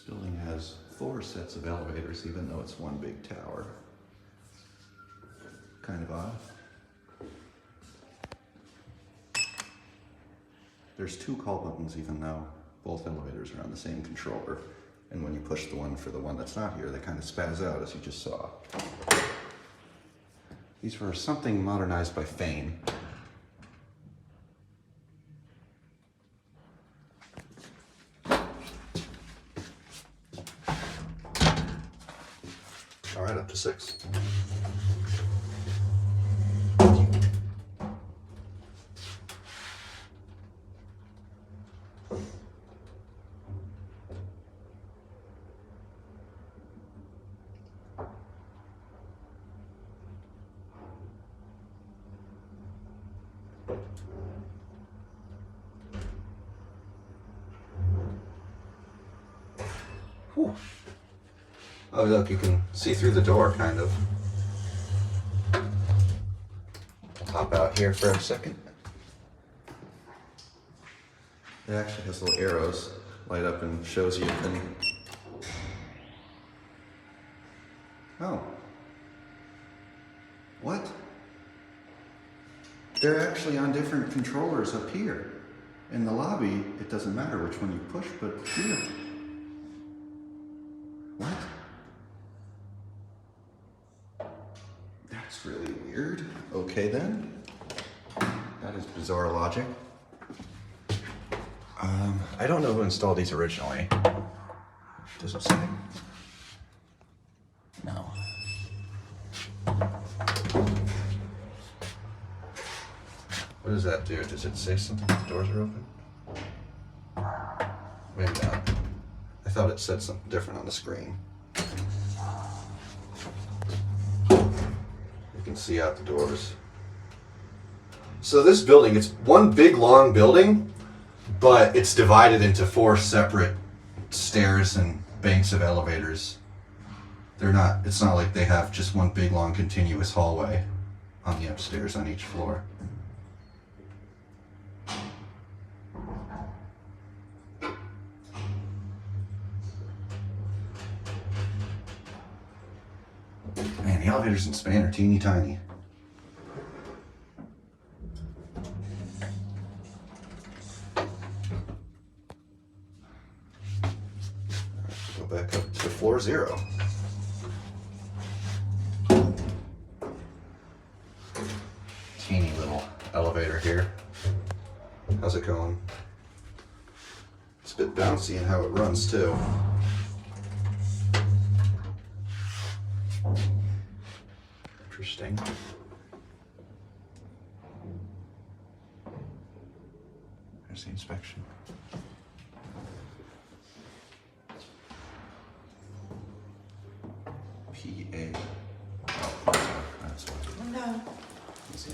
building has 4 sets of elevators, even though it's one big tower. Kind of odd. There's 2 call buttons, even though both elevators are on the same controller. And when you push the one for the one that's not here, they kind of spaz out, as you just saw. These were something modernized by Fain. All right, up to 6. Whew. Oh, look, you can see through the door, kind of. I'll hop out here for a second. It actually has little arrows, light up and shows you if any. Oh. What? They're actually on different controllers up here. In the lobby, it doesn't matter which one you push, but here. What? That's really weird. Okay then. That is bizarre logic. I don't know who installed these originally. Does it say? No. What does that do? Does it say something if the doors are open? Maybe not. I thought it said something different on the screen. You can see out the doors. So this building, it's one big long building, but it's divided into 4 separate stairs and banks of elevators. It's not like they have just one big long continuous hallway on the upstairs on each floor. Man, the elevators in Spain are teeny tiny. Go back up to floor 0. Teeny little elevator here. How's it going? It's a bit bouncy in how it runs too. Interesting. There's the inspection. PA. Oh, that's what. No. Let's see.